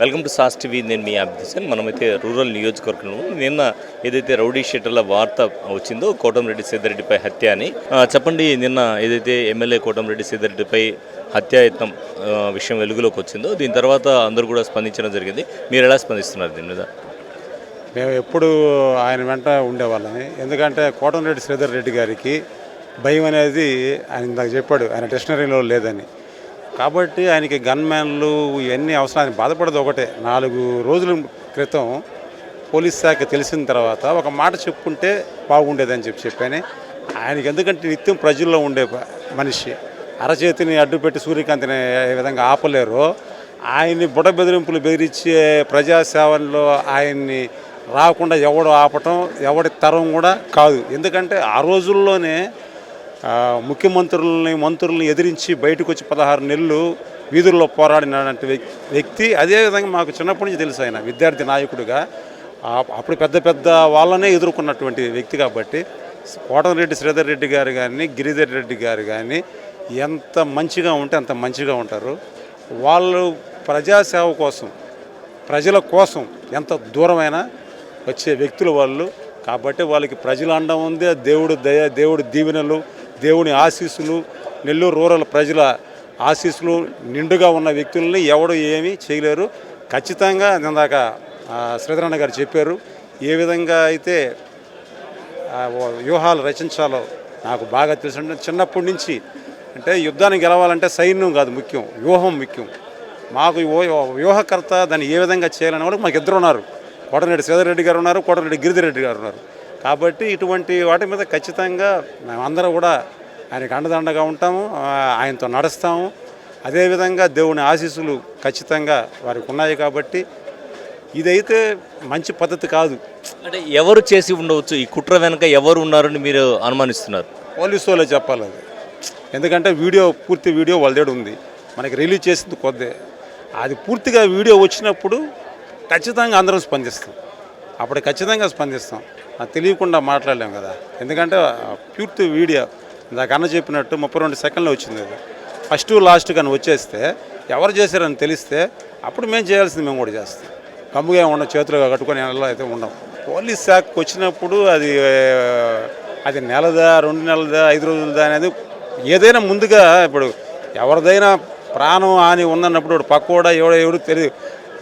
Welcome to sauce TV. నేను మీ అభిదిశన్. మనమైతే rural నియోజకవర్గంలో నిన్న ఏదైతే రౌడీ షీటర్ల వార్త వచ్చిందో కోటంరెడ్డి సీతారెడ్డిపై హత్య అని చెప్పండి. నిన్న ఏదైతే ఎమ్మెల్యే కోటంరెడ్డి సీతారెడ్డిపై హత్యాయత్నం విషయం వెలుగులోకి వచ్చిందో దీని తర్వాత అందరూ కూడా స్పందించడం జరిగింది. మీరు ఎలా స్పందిస్తున్నారు దీని మీద? మేము ఎప్పుడు ఆయన వెంట ఉండేవాళ్ళని. ఎందుకంటే కోటంరెడ్డి శ్రీధర్ రెడ్డి గారికి భయం అనేది ఆయన ఇందాక చెప్పాడు, ఆయన డిక్షనరీలో లేదని. కాబట్టి ఆయనకి గన్మ్యాన్లు ఇవన్నీ అవసరాన్ని బాధపడదు. ఒకటే 4 రోజుల క్రితం పోలీస్ శాఖ తెలిసిన తర్వాత ఒక మాట చెప్పుకుంటే బాగుండేదని చెప్పాను. ఆయనకి ఎందుకంటే నిత్యం ప్రజల్లో ఉండే మనిషి, అరచేతిని అడ్డుపెట్టి సూర్యకాంతిని ఏ విధంగా ఆపలేరో ఆయన్ని బుడ బెదిరింపులు బెదిరించే ప్రజాసేవలో ఆయన్ని రాకుండా ఎవడు ఆపటం ఎవడి తరం కూడా కాదు. ఎందుకంటే ఆ రోజుల్లోనే ముఖ్యమంత్రులని మంత్రులను ఎదిరించి బయటకు వచ్చి 16 నెలలు వీధుల్లో పోరాడినటువంటి వ్యక్తి. అదేవిధంగా మాకు చిన్నప్పటి నుంచి తెలుసు, ఆయన విద్యార్థి నాయకుడిగా అప్పుడు పెద్ద వాళ్ళనే ఎదుర్కొన్నటువంటి వ్యక్తి. కాబట్టి కోటంరెడ్డి శ్రీధర్ రెడ్డి గారు కానీ గిరిధర్ రెడ్డి గారు కానీ ఎంత మంచిగా ఉంటే అంత మంచిగా ఉంటారు. వాళ్ళు ప్రజాసేవ కోసం ప్రజల కోసం ఎంత దూరమైనా వచ్చే వ్యక్తులు వాళ్ళు. కాబట్టి వాళ్ళకి ప్రజల అండం ఉంది, దేవుడు దయ, దేవుడి దీవెనలు, దేవుని ఆశీస్సులు, నెల్లూరు రూరల్ ప్రజల ఆశీస్సులు నిండుగా ఉన్న వ్యక్తులని ఎవడు ఏమీ చేయలేరు. ఖచ్చితంగా ఇందాక శ్రీధరన్న గారు చెప్పారు, ఏ విధంగా అయితే వ్యూహాలు రచించాలో నాకు బాగా తెలుసు. చిన్నప్పటి నుంచి అంటే యుద్ధాన్ని గెలవాలంటే సైన్యం కాదు ముఖ్యం, వ్యూహం ముఖ్యం. మాకు వ్యూహకర్త దాన్ని ఏ విధంగా చేయాలనే వాళ్ళు మాకు ఇద్దరు ఉన్నారు. కోటంరెడ్డి శ్రీధర్ రెడ్డి గారు ఉన్నారు, కోటంరెడ్డి గిరిధర్ రెడ్డి గారు ఉన్నారు. కాబట్టి ఇటువంటి వాటి మీద ఖచ్చితంగా మేమందరం కూడా ఆయనకు అండదండగా ఉంటాము, ఆయనతో నడుస్తాము. అదేవిధంగా దేవుని ఆశీస్సులు ఖచ్చితంగా వారికి ఉన్నాయి. కాబట్టి ఇదైతే మంచి పద్ధతి కాదు. అంటే ఎవరు చేసి ఉండవచ్చు? ఈ కుట్ర వెనక ఎవరు ఉన్నారని మీరు అనుమానిస్తున్నారు? పోలీసు వాళ్ళే చెప్పాలి అది. ఎందుకంటే పూర్తి వీడియో వాళ్ళ దగ్గర ఉంది, మనకి రిలీజ్ చేసింది కొద్దే. అది పూర్తిగా వీడియో వచ్చినప్పుడు ఖచ్చితంగా అందరం స్పందిస్తాం. అప్పుడు ఖచ్చితంగా స్పందిస్తాం. అది తెలియకుండా మాట్లాడలేం కదా. ఎందుకంటే పూర్తి వీడియో ఇందాక అన్న చెప్పినట్టు 32 సెకండ్లు వచ్చింది. అది ఫస్ట్ లాస్ట్ కానీ వచ్చేస్తే ఎవరు చేశారని తెలిస్తే అప్పుడు మేము చేయాల్సింది మేము కూడా చేస్తాం. కమ్ముగా ఉండం, చేతులుగా కట్టుకొని ఎలా అయితే ఉండం. పోలీస్ శాఖకు వచ్చినప్పుడు అది నెలదా 2 నెలదా 5 రోజులదా అనేది ఏదైనా ముందుగా ఇప్పుడు ఎవరిదైనా ప్రాణం హాని ఉందన్నప్పుడు పక్కోడా ఎవడు తెలియదు.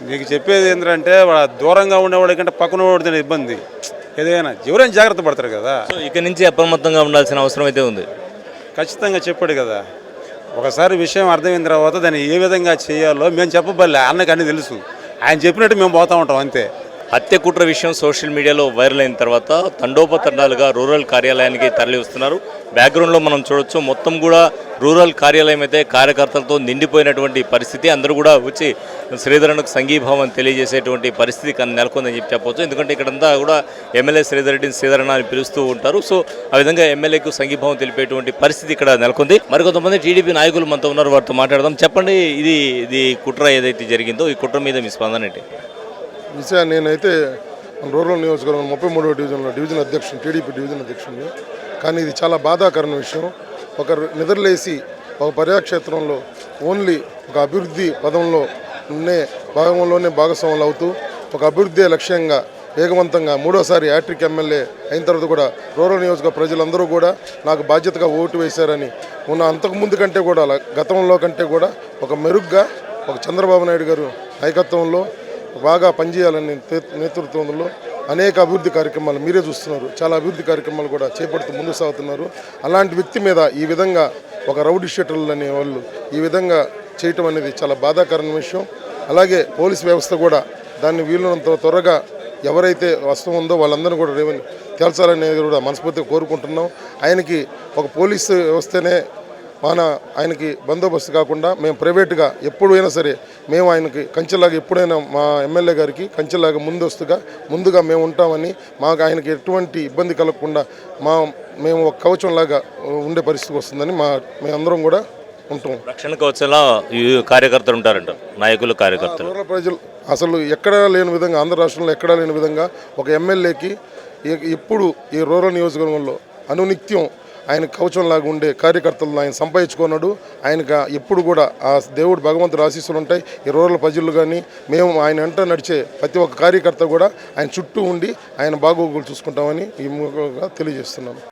మీకు చెప్పేది ఏంటంటే దూరంగా ఉండేవాడి కంటే పక్కన వాడితే ఇబ్బంది. ఏదైనా ఎవరైనా జాగ్రత్త పడతారు కదా. ఇక నుంచి అప్రమత్తంగా ఉండాల్సిన అవసరం అయితే ఉంది. ఖచ్చితంగా చెప్పాడు కదా. ఒకసారి విషయం అర్థమైన తర్వాత దాన్ని ఏ విధంగా చేయాలో మేము చెప్పబల్లే, అన్నకి అన్నీ తెలుసు. ఆయన చెప్పినట్టు మేము పోతూ ఉంటాం అంతే. హత్య కుట్ర విషయం సోషల్ మీడియాలో వైరల్ అయిన తర్వాత తండోపతండాలుగా రూరల్ కార్యాలయానికి తరలి వస్తున్నారు. బ్యాక్గ్రౌండ్లో మనం చూడొచ్చు, మొత్తం కూడా రూరల్ కార్యాలయం అయితే కార్యకర్తలతో నిండిపోయినటువంటి పరిస్థితి. అందరూ కూడా వచ్చి శ్రీధరన్కు సంఘీభావం తెలియజేసేటువంటి పరిస్థితి నెలకొందని చెప్పవచ్చు. ఎందుకంటే ఇక్కడంతా కూడా ఎమ్మెల్యే శ్రీధర్ రెడ్డిని శ్రీధరన్ అని పిలుస్తూ ఉంటారు. సో ఆ విధంగా ఎమ్మెల్యేకు సంఘీభావం తెలిపేటువంటి పరిస్థితి ఇక్కడ నెలకొంది. మరికొంతమంది టీడీపీ నాయకులు మనతో ఉన్నారు, వారితో మాట్లాడదాం. చెప్పండి, ఇది కుట్ర ఏదైతే జరిగిందో ఈ కుట్ర మీద మీ స్పందన ఏంటి? విషయాన్ని నేనైతే రూరల్ నియోజకవర్గం 33వ డివిజన్ అధ్యక్షుడు, టీడీపీ డివిజన్ అధ్యక్షుడు. కానీ ఇది చాలా బాధాకరమైన విషయం. ఒక నిద్రలేసి ఒక పర్యాక్షేత్రంలో ఓన్లీ ఒక అభివృద్ధి పదంలో భాగంలోనే భాగస్వాములు అవుతూ ఒక అభివృద్ధి లక్ష్యంగా వేగవంతంగా 3వసారి హ్యాట్రిక్ ఎమ్మెల్యే అయిన తర్వాత కూడా రూరల్ నియోజకవర్గ ప్రజలందరూ కూడా నాకు బాధ్యతగా ఓటు వేశారని అంతకుముందు కంటే కూడా గతంలో కంటే కూడా ఒక మెరుగ్గా ఒక చంద్రబాబు నాయుడు గారు నాయకత్వంలో బాగా పనిచేయాలని నేతృత్వంలో అనేక అభివృద్ధి కార్యక్రమాలు మీరే చూస్తున్నారు. చాలా అభివృద్ధి కార్యక్రమాలు కూడా చేపడుతూ ముందుకు సాగుతున్నారు. అలాంటి వ్యక్తి మీద ఈ విధంగా ఒక రౌడీ షీటర్లు అనే వాళ్ళు ఈ విధంగా చేయటం అనేది చాలా బాధాకరమైన విషయం. అలాగే పోలీస్ వ్యవస్థ కూడా దాన్ని వీలున్నంత త్వరగా ఎవరైతే వస్తువు ఉందో వాళ్ళందరూ కూడా తేల్చాలనేది కూడా మనస్ఫూర్తిగా కోరుకుంటున్నాం. ఆయనకి ఒక పోలీసు వ్యవస్థనే ఆయనకి బందోబస్తు కాకుండా మేము ప్రైవేటుగా ఎప్పుడైనా సరే మేము ఆయనకి కంచెలాగా ఎప్పుడైనా మా ఎమ్మెల్యే గారికి కంచెలాగా ముందుగా మేము ఉంటామని, మాకు ఆయనకి ఎటువంటి ఇబ్బంది కలగకుండా మేము ఒక కవచంలాగా ఉండే పరిస్థితి వస్తుందని మేమందరం కూడా ఉంటాం. రక్షణ కవచంలా కార్యకర్తలు ఉంటారంట, నాయకులు కార్యకర్తలు. రూరల్ ప్రజలు అసలు ఎక్కడా లేని విధంగా, ఆంధ్ర రాష్ట్రంలో ఎక్కడా లేని విధంగా ఒక ఎమ్మెల్యేకి ఎప్పుడు ఈ రూరల్ నియోజకవర్గంలో అనునిత్యం ఆయన కవచంలాగా ఉండే కార్యకర్తలను ఆయన సంపాదించుకున్నాడు. ఆయనకు ఎప్పుడు కూడా ఆ దేవుడు భగవంతుడు ఆశీస్సులు ఉంటాయి. ఈ రూరల్ ప్రజలు కానీ మేము ఆయన వెంట నడిచే ప్రతి ఒక్క కార్యకర్త కూడా ఆయన చుట్టూ ఉండి ఆయన బాగోగులు చూసుకుంటామని ఈ మూలంగా తెలియజేస్తున్నాను.